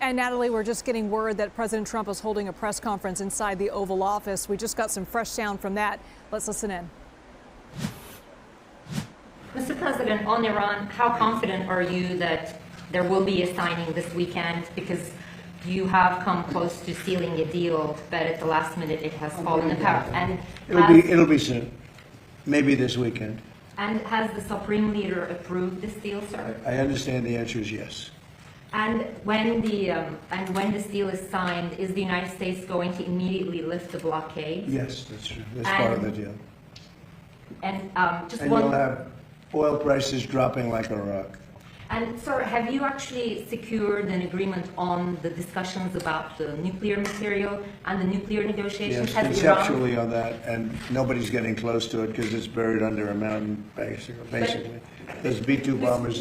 And Natalie, we're just getting word that President Trump is holding a press conference inside the Oval Office. We just got some fresh sound from that. Let's listen in. Mr. President, on Iran, how confident are you that there will be a signing this weekend? Because you have come close to sealing a deal, but at the last minute it has fallen apart. And it'll be soon, maybe this weekend. And has the Supreme Leader approved this deal, sir? I understand the answer is yes. And when this deal is signed, is the United States going to immediately lift the blockade? Yes, that's true. That's part of the deal. And you'll have oil prices dropping like a rock. And sir, have you actually secured an agreement on the discussions about the nuclear material and the nuclear negotiations? Yes, conceptually on that, and nobody's getting close to it because it's buried under a mountain, basically. There's B-2 bombers.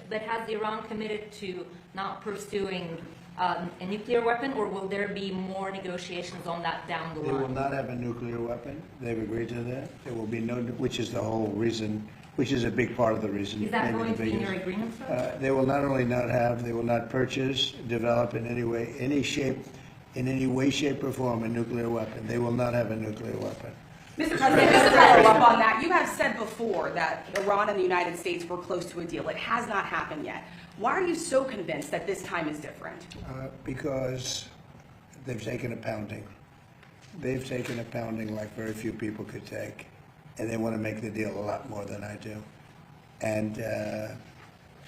But has Iran committed to not pursuing a nuclear weapon, or will there be more negotiations on that down the line? They will not have a nuclear weapon. They've agreed to that. There will be no, which is the whole reason, which is a big part of the reason. Is that going to be in your agreement, sir? They will not only not have, they will not purchase, develop in any way, any shape, in any way, shape, or form a nuclear weapon. They will not have a nuclear weapon. Mr. President, just to follow up on that, you have said before that Iran and the United States were close to a deal. It has not happened yet. Why are you so convinced that this time is different? Because they've taken a pounding. They've taken a pounding like very few people could take, and they want to make the deal a lot more than I do. And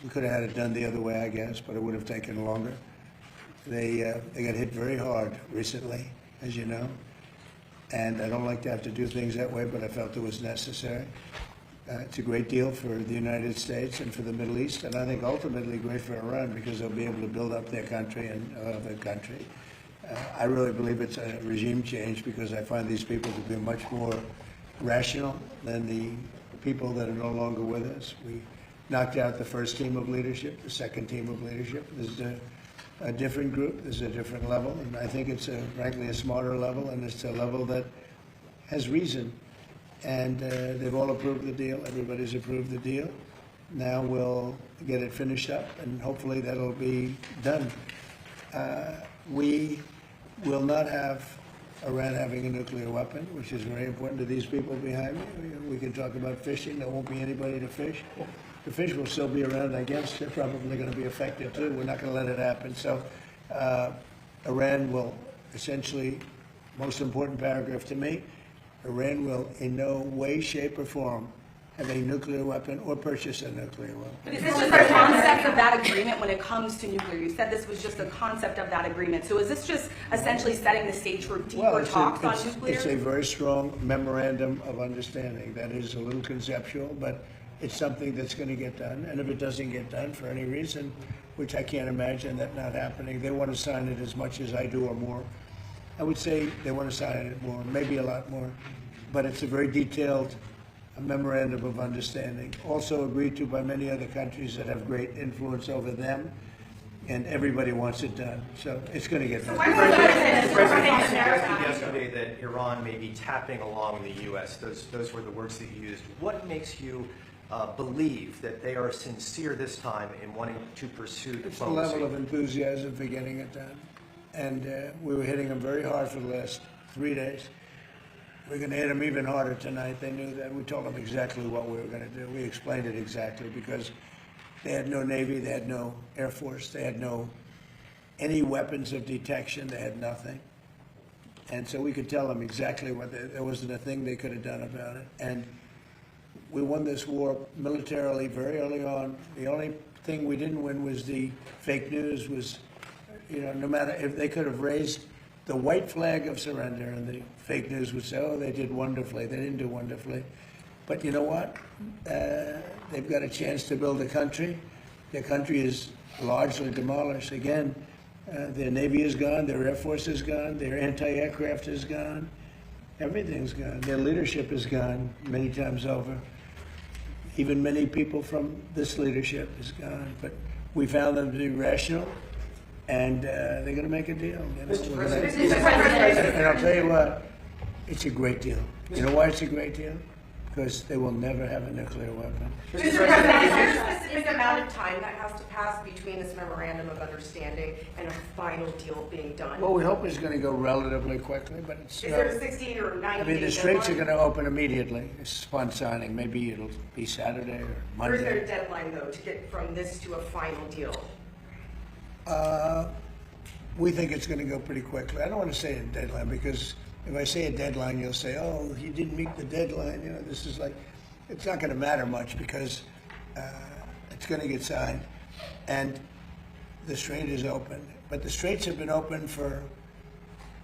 we could have had it done the other way, I guess, but it would have taken longer. They got hit very hard recently, as you know. And I don't like to have to do things that way, but I felt it was necessary. It's a great deal for the United States and for the Middle East, and I think ultimately great for Iran because they'll be able to build up their country and their country. I really believe it's a regime change because I find these people to be much more rational than the people that are no longer with us. We knocked out the first team of leadership, the second team of leadership. There's a different group, there's a different level, and I think it's frankly a smarter level, and it's a level that has reason. And they've all approved the deal. Everybody's approved the deal. Now we'll get it finished up, and hopefully that'll be done. We will not have Iran having a nuclear weapon, which is very important to these people behind me. We can talk about fishing. There won't be anybody to fish. The fish will still be around, I guess. They're probably going to be affected, too. We're not going to let it happen. So Iran will essentially, most important paragraph to me, Iran will in no way, shape, or form have a nuclear weapon or purchase a nuclear weapon. But is this just a concept of that agreement when it comes to nuclear? You said this was just a concept of that agreement. So is this just essentially setting the stage for deeper talks on nuclear? It's a very strong memorandum of understanding. That is a little conceptual, but it's something that's going to get done. And if it doesn't get done for any reason, which I can't imagine that not happening, they want to sign it as much as I do or more. I would say they want to sign it more, maybe a lot more, but it's a very detailed memorandum of understanding, also agreed to by many other countries that have great influence over them, and everybody wants it done. So it's going to get done. The President suggested yesterday that Iran may be tapping along the U.S. Those were the words that you used. What makes you believe that they are sincere this time in wanting to pursue diplomacy? It's the level of enthusiasm for getting it done. And we were hitting them very hard for the last 3 days. We're going to hit them even harder tonight. They knew that. We told them exactly what we were going to do. We explained it exactly because they had no Navy, they had no Air Force, they had any weapons of detection, they had nothing. And so we could tell them exactly what there wasn't a thing they could have done about it. And we won this war militarily very early on. The only thing we didn't win was the fake news was, no matter if they could have raised the white flag of surrender and the fake news would say, oh, they did wonderfully. They didn't do wonderfully. But you know what? They've got a chance to build a country. Their country is largely demolished. Again, their Navy is gone, their Air Force is gone, their anti-aircraft is gone. Everything's gone. Their leadership is gone many times over. Even many people from this leadership is gone. But we found them to be rational. And they're going to make a deal. And I'll tell you what, it's a great deal. You know why it's a great deal? Because they will never have a nuclear weapon. Mr. President, is there a specific amount of time that has to pass between this memorandum of understanding and a final deal being done? Well, we hope it's going to go relatively quickly, but it's Is not. there a 60 or 90 I mean, the day straits are deadline? going to open immediately. It's fun signing. Maybe it'll be Saturday or Or is there a Monday. deadline, though, to get from this to a final deal? We think it's going to go pretty quickly. I don't want to say a deadline because if I say a deadline, you'll say, "Oh, you didn't meet the deadline." You know, this is like, it's not going to matter much because it's going to get signed, and the strait is open. But the straits have been open for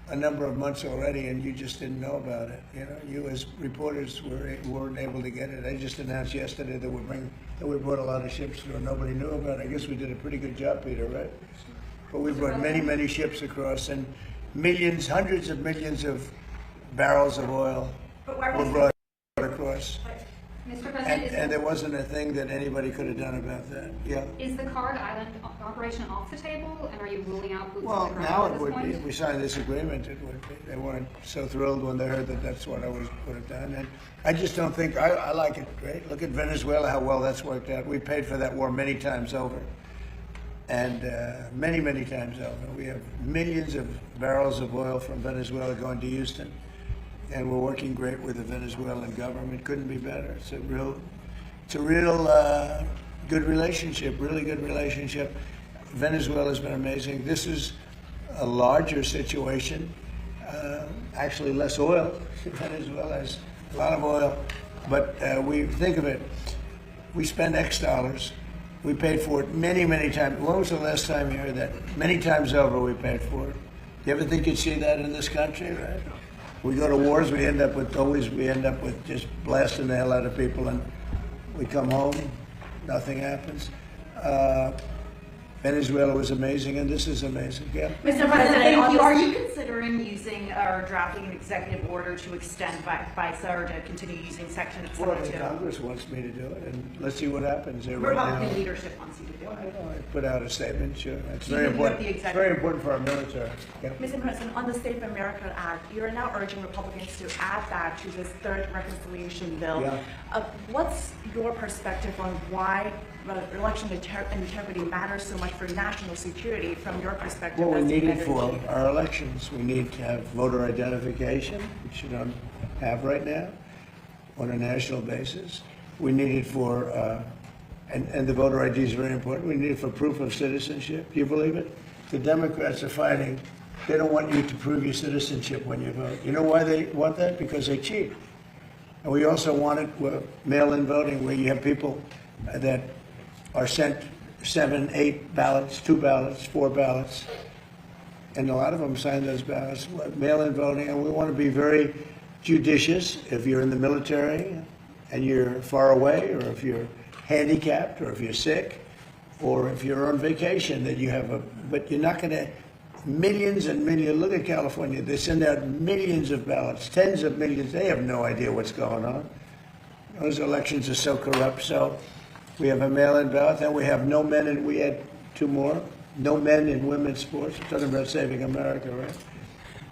a number of months already, and you just didn't know about it. You know, you as reporters weren't able to get it. I just announced yesterday that we brought a lot of ships through, and nobody knew about it. I guess we did a pretty good job, Peter, right? But we brought many, many ships across, and millions, hundreds of millions of barrels of oil But why were was brought across. Mr. President, And there wasn't a thing that anybody could have done about that. Yeah. is the Card Island operation off the table, and are you ruling out boots Well, on the ground now at it this would be. point? If we signed this agreement, it would be. They weren't so thrilled when they heard that that's what I would have done. And I just don't think, I like it great. Look at Venezuela, how well that's worked out. We paid for that war many times over. And many, many times over. We have millions of barrels of oil from Venezuela going to Houston. And we're working great with the Venezuelan government. Couldn't be better. It's a real good relationship, really good relationship. Venezuela's been amazing. This is a larger situation. Actually, less oil. Venezuela has a lot of oil. But we think of it, we spend X dollars. We paid for it many, many times. When was the last time you heard that? Many times over we paid for it. You ever think you'd see that in this country, right? We go to wars, we end up with just blasting the hell out of people, and we come home, nothing happens. Venezuela was amazing, and this is amazing. Yeah. Mr. President, are you considering using or drafting an executive order to extend FISA or to continue using Section Well, the 72? Congress wants me to do it, and let's see what happens there right Republican now. leadership wants you to do I it. know, I put out a statement, sure. It's You very can do it important. the It's executive. very important for our military. Yeah. Mr. President, on the State of America Act, you're now urging Republicans to add that to this third reconciliation bill. Yeah. What's your perspective on why election integrity matters so much for national security from your perspective? Well, we as the need it commander-in-chief? for our elections. We need to have voter identification, which you don't have right now on a national basis. We need it for, and the voter ID is very important. We need it for proof of citizenship. Do you believe it? The Democrats are fighting. They don't want you to prove your citizenship when you vote. You know why they want that? Because they cheat. And we also want it with mail-in voting, where you have people that are sent 7, 8 ballots, 2 ballots, 4 ballots, and a lot of them sign those ballots, mail-in voting, and we want to be very judicious if you're in the military and you're far away, or if you're handicapped, or if you're sick, or if you're on vacation, that you have but you're not going to, millions and millions, look at California, they send out millions of ballots, tens of millions, they have no idea what's going on. Those elections are so corrupt, so we have a mail-in ballot, and we have no men, and we had 2 more, no men in women's sports. I'm talking about saving America, right?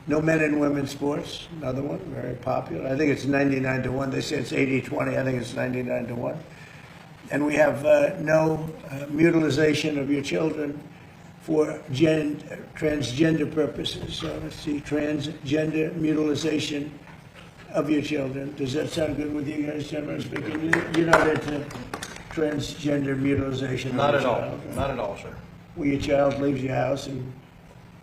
No men in women's sports, another one, very popular. I think it's 99-1. They say it's 80-20. I think it's 99-1. And we have no mutilization of your children for transgender purposes. So let's see, transgender mutilization of your children. Does that sound good with you guys, generally speaking? You're not into transgender mutilization? Not of at your all. child, right? Not at all, sir. Where your child leaves your house and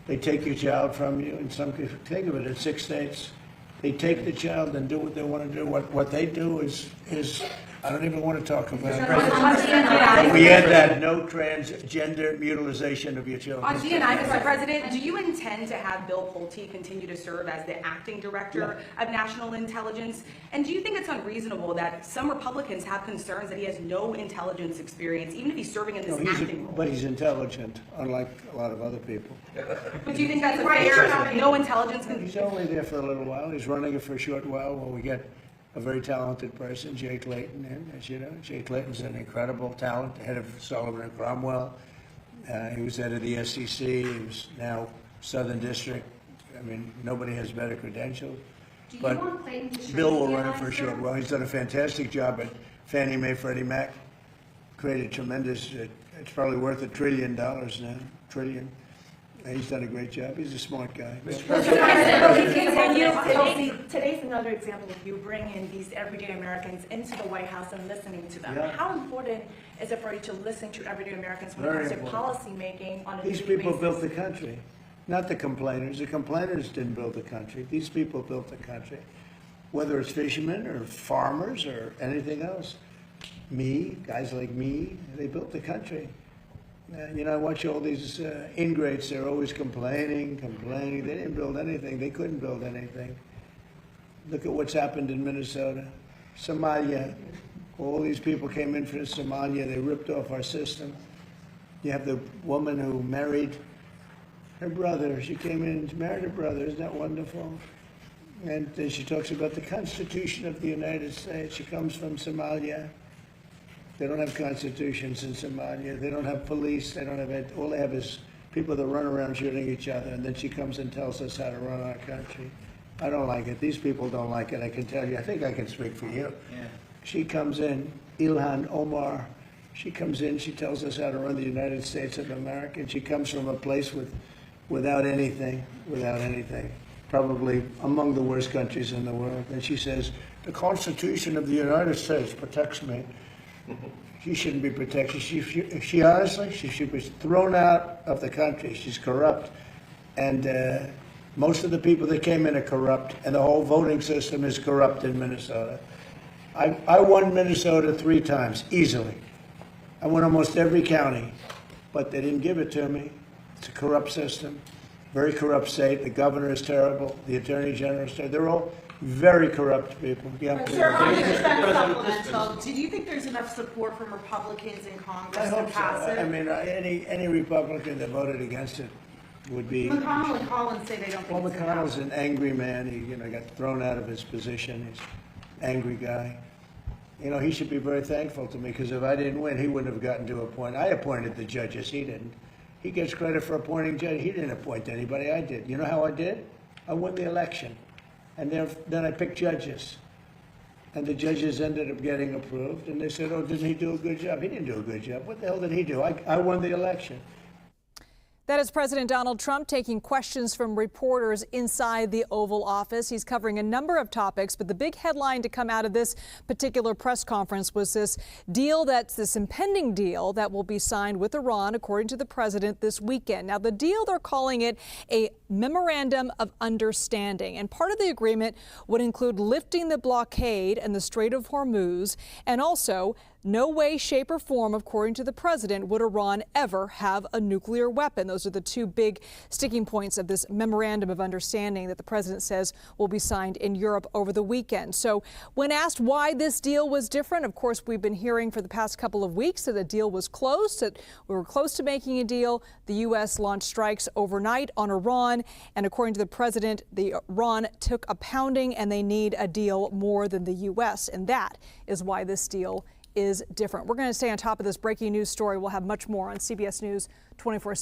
they take your child from you. In some cases, think of it, in 6 states, they take the child and do what they want to do. What they do is I don't even want to talk about it. We add that, no transgender mutilization of your children. On GNI, Mr. President, do you intend to have Bill Pulte continue to serve as the acting director of national intelligence? And do you think it's unreasonable that some Republicans have concerns that he has no intelligence experience, even if he's serving in this acting role? But he's intelligent, unlike a lot of other people. But do you think that's a fair, no intelligence? He's only there for a little while. He's running it for a short while when we get a very talented person, Jay Clayton, in, as you know. Jay Clayton's an incredible talent, head of Sullivan and Cromwell. He was head of the SEC. He was now Southern District. I mean, nobody has better credentials. Do you But want Clayton to Bill will shrink run it DNI, for a sir? short while. He's done a fantastic job at Fannie Mae, Freddie Mac. created tremendous, it's probably worth $1 trillion now, trillion. He's done a great job. He's a smart guy. Today's another example of you bringing these everyday Americans into the White House and listening to them. Yeah. How important is it for you to listen to everyday Americans when it comes to policy making on a These daily people basis? built the country, not the complainers. The complainers didn't build the country. These people built the country, whether it's fishermen or farmers or anything else. Me, guys like me, they built the country. I watch all these ingrates. They're always complaining. They didn't build anything. They couldn't build anything. Look at what's happened in Minnesota. Somalia. All these people came in from Somalia. They ripped off our system. You have the woman who married her brother. She came in and married her brother. Isn't that wonderful? And then she talks about the Constitution of the United States. She comes from Somalia. They don't have constitutions in Somalia. They don't have police. They don't have it. All they have is people that run around shooting each other. And then she comes and tells us how to run our country. I don't like it. These people don't like it. I can tell you. I think I can speak for you. Yeah. She comes in, Ilhan Omar. She comes in. She tells us how to run the United States of America. And she comes from a place without anything, probably among the worst countries in the world. And she says, the Constitution of the United States protects me. She shouldn't be protected. She honestly, she should be thrown out of the country. She's corrupt. And most of the people that came in are corrupt. And the whole voting system is corrupt in Minnesota. I won Minnesota 3 times, easily. I won almost every county. But they didn't give it to me. It's a corrupt system. Very corrupt state. The governor is terrible. The attorney general is terrible. They're all very corrupt people. Yeah. Sir, on the defense supplemental, do you think there's enough support from Republicans in I Congress to hope pass so. it? I mean, any Republican that voted against it would be. McConnell and Collins say they don't think Well, it's enough. McConnell's an angry man. He, got thrown out of his position. He's an angry guy. He should be very thankful to me because if I didn't win, he wouldn't have gotten to appoint. I appointed the judges. He didn't. He gets credit for appointing judges. He didn't appoint anybody. I did. You know how I did? I won the election. And then I picked judges. And the judges ended up getting approved. And they said, oh, didn't he do a good job? He didn't do a good job. What the hell did he do? I won the election. That is President Donald Trump taking questions from reporters inside the Oval Office. He's covering a number of topics, but the big headline to come out of this particular press conference was this impending deal that will be signed with Iran, according to the president, this weekend. Now, the deal, they're calling it a memorandum of understanding, and part of the agreement would include lifting the blockade in the Strait of Hormuz, and also no way, shape, or form, according to the president, would Iran ever have a nuclear weapon. Those are the 2 big sticking points of this memorandum of understanding that the president says will be signed in Europe over the weekend. So when asked why this deal was different, of course, we've been hearing for the past couple of weeks that the deal was close, that we were close to making a deal. The U.S. launched strikes overnight on Iran, and according to the president, Iran took a pounding and they need a deal more than the U.S., and that is why this deal is different. We're going to stay on top of this breaking news story. We'll have much more on CBS News 24/7.